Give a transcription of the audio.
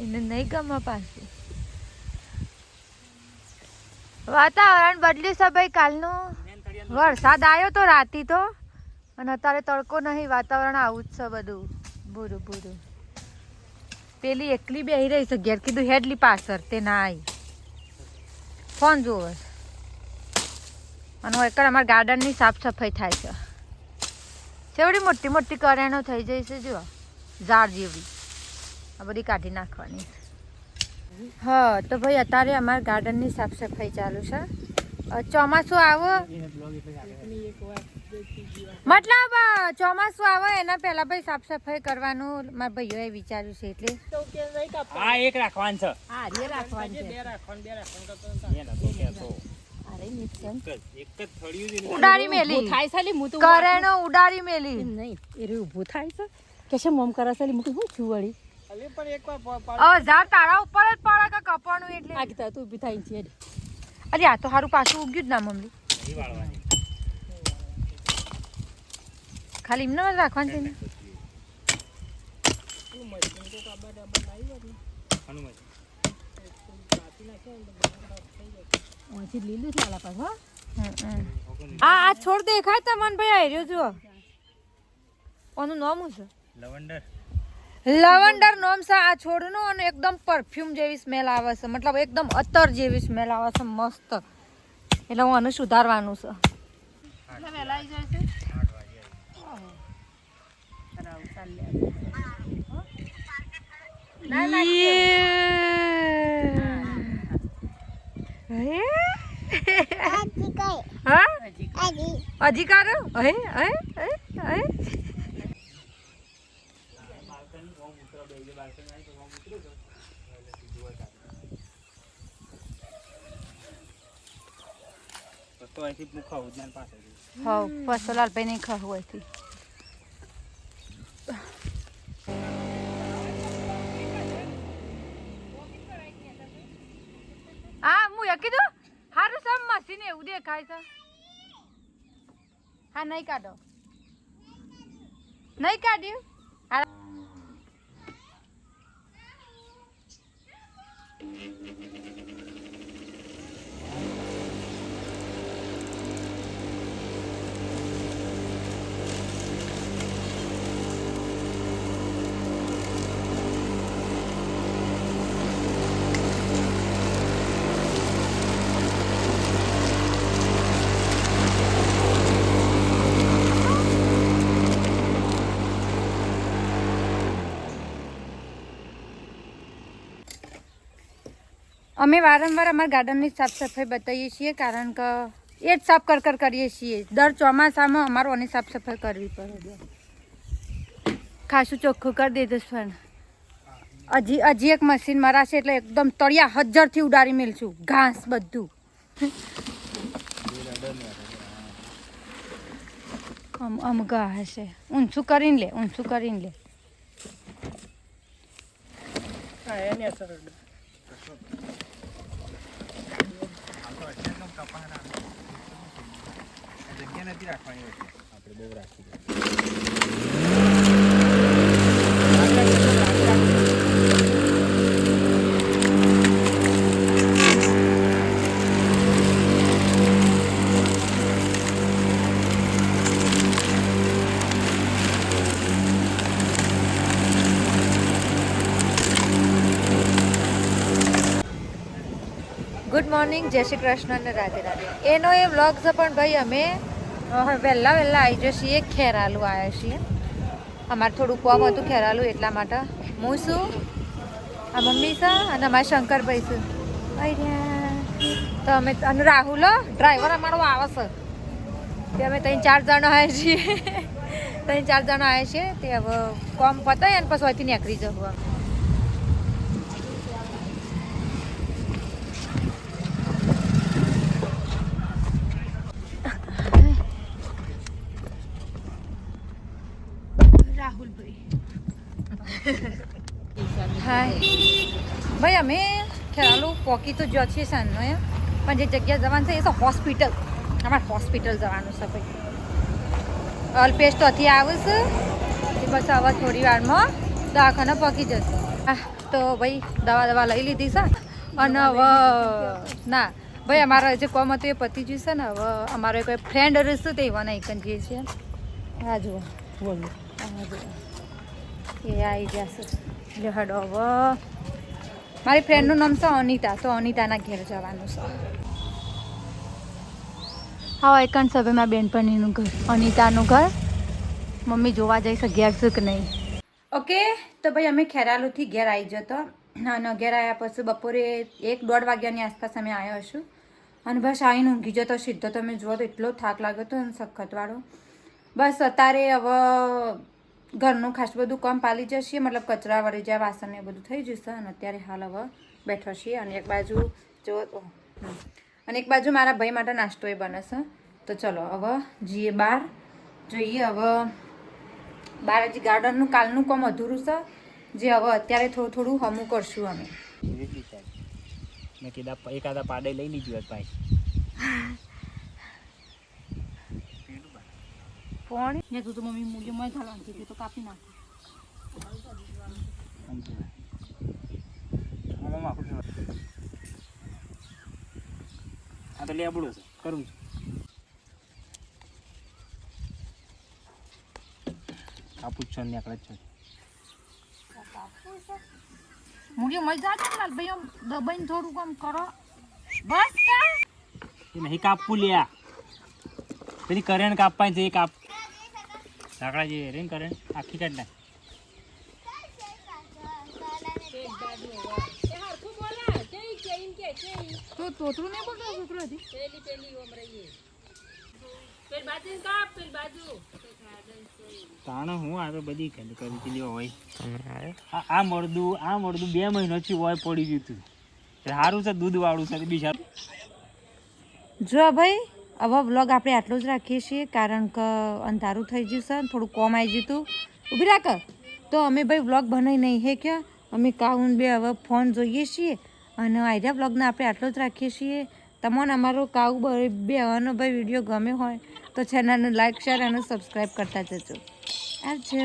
એને નહીં ગમે પાછું વાતાવરણ બદલ્યું છે ભાઈ કાલનું વરસાદ આવ્યો તો રાતી તો અને અત્યારે તડકો નહીં વાતાવરણ આવું જ છે બધું ભૂરું ભૂરું પેલી એકલી બેહી રહી છે ઘેર કીધું હેડલી પાછળ તે ના આવી ફોન જોવે અને એકર અમારા ગાર્ડનની સાફ સફાઈ થાય છે કેવડી મોટી મોટી કરેણો થઈ જાય છે જો ઝાડ જેવી આ બધી કાઢી નાખવાની હા તો ભાઈ અત્યારે અમારા ગાર્ડનની સાફ સફાઈ ચાલુ છે ચોમાસું આવો મતલબ ચોમાસું આવે એના પહેલા ભાઈ સાફ સફાઈ કરવાનું મારા ભાઈઓએ વિચાર્યું છે એટલે આ એક રાખવાનું છે હા રે રાખવાનું છે બે રાખવાનું એક જ થળિયું ઉડાડી મેલી થાય છે હું તો કરેણો ઉડાડી મેલી નહીં એ રે ઊભું થાય છે કે છે મોમ કરે છે હું શું છું વળી અલે પણ એકવાર ઝાડ તારા ઉપર જ પડે કે કપવાનું એટલે આ કીધા તું ઊભી થાય છે અરે આ તો સારું પાછું ઉગ્યું જ ના મમ્મી ખાલી એમને જ રાખવાનું છે ને ઓછી લીલું છે આલા પાછું આ છોડ દેખાય તમને ભાઈ આવી રહ્યો જો ઓનું નામ શું લવંડર લવંડર નામ છે આ છોડનો અને એકદમ પરફ્યુમ જેવી સ્મેલ આવે છે મતલબ એકદમ અત્તર જેવી સ્મેલ આવે છે મસ્ત એટલે હું આને સુધારવાનું છે વહેલા આવી જાય છે અધિકાર તો અહીંથી મુખા ઉદ્યાન પાસે હા પસલાલભાઈ નહીં ખાવું અહીંથી હા હું એ કીધું સારું સમ મશીન એવું દેખાય છે હા નહીં કાઢો નહીં કાઢ્યું અમે વારંવાર અમારા ગાર્ડનની સાફ સફાઈ બતાવીએ છીએ કારણ કે એ જ સાફ કર કરીએ છીએ દર ચોમાસામાં અમારો આની સાફ સફાઈ કરવી પડે ખાસું ચોખ્ખું કરી દીધું પણ હજી એક મશીન મરાશે એટલે એકદમ તળિયા હજારથી ઉડાડી મેલશું ઘાસ બધું આમ ઘા હશે ઊંચું કરીને લે જગ્યા નથી રાખવાની આપણે બહુ રાખી ગુડ મોર્નિંગ જય શ્રી કૃષ્ણ અને રાધે રાધે એનો એ વ્લોગ છે પણ ભાઈ અમે વહેલા આવી જઈએ ખેરાલુ આવ્યા છીએ અમારે થોડું કોમ હતું ખેરાલુ એટલા માટે હું છું આ મમ્મી છે અને અમારા શંકરભાઈ છે તો અમે અને રાહુલ ડ્રાઈવર અમારો આવે છે તે અમે 3-4 જણા આવ્યા છીએ 3-4 જણા આવ્યા છીએ તે હવે કોમ પતાય અને પછી અહીંથી નીકળી જવું હાય ભાઈ અમે ખેરાલુ પોકી તો જો છીએ સાંજનો એમ પણ જે જગ્યા જવાનું છે એ તો હોસ્પિટલ અમારે હોસ્પિટલ જવાનું છે ભાઈ અલ્પેશ તોથી આવે છે એ બસ હવે થોડી વારમાં દવાખાને પહોંચી જશે તો ભાઈ દવા લઈ લીધી છે અને હવે ના ભાઈ અમારે જે કોમ હતું એ પતી ગયું છે ને હવે અમારો કોઈ ફ્રેન્ડ રહેશે તે એવા નહીં જઈએ છીએ હા જુઓ બોલો હા જુઓ એ આવી જશે એટલે હડો હવે મારી ફ્રેન્ડનું નામ છે અનિતા તો અનિતાના ઘેર જવાનું છે હા એકણ છે ભાઈ મારા બેનપણીનું ઘર અનિતાનું ઘર મમ્મી જોવા જઈશ ઘેર છે કે નહીં ઓકે તો ભાઈ અમે ખેરાલુથી ઘેર આવી જતો અને ઘેર આવ્યા પછી બપોરે 1-1:30 વાગ્યાની આસપાસ અમે આવ્યા હશું અને બસ આવીને ઊંઘી જતો સીધો તમે જુઓ તો એટલો થાક લાગ્યો હતો ને સખતવાળો બસ અત્યારે હવે ઘરનું ખાસ બધું કામ પાલી જશે મતલબ કચરા વળી જાય વાસણ ને બધું થઈ જશે અને અત્યારે હાલ હવે બેઠો છીએ અને એક બાજુ જો અને એક બાજુ મારા ભાઈ માટે નાસ્તો એ બને છે તો ચલો હવે જઈએ બહાર જોઈએ હવે બહાર હજી ગાર્ડનનું કાલનું કામ અધૂરું છે જે હવે અત્યારે થોડું હમું કરશું અમે મેં કીધા એકાદા પાડે લઈ લીધું હોત ભાઈ પોણી ને તું તો મમ્મી મૂલ્યમાં ઘાલવાનું કીધું તો કાપી નાખ આ તો લેબડું છે કરું છું કાપું જ છો ને આકડે જ છો મૂલ્યમાં જાજો લાલ ભાઈ દબાઈને થોડું કામ કરો બસ કા એ નહીં કાપવું લ્યા પેલી કરેણ કાપવાની છે એ કાપ લાકડા જે રેન કરેણ આખી કાઢ નાખ તો તોતરું નહીં બોલતો છોકરો હતી તાણે હું આ તો બધી કરી લ્યો હોય આ મળદું 2 મહિનાથી હોય પડી ગયું હતું સારું છે દૂધ વાળું છે બીજા જો ભાઈ હવે વ્લોગ આપણે આટલો જ રાખીએ છીએ કારણ કે અંધારું થઈ ગયું છે થોડું કોમ આવી ગયું હતું ઊભી રાખ તો અમે ભાઈ વ્લોગ બનાવી નહીં હે કે અમે કાઉન બે હવે ફોન જોઈએ છીએ અને આઈડિયા વ્લોગને આપણે આટલો જ રાખીએ છીએ તમને અમારો કાઉ બે હવાનો ભાઈ વિડીયો ગમ્યો હોય તો ચેનલને લાઈક શેર અને સબસ્ક્રાઈબ કરતા જજો આવજો.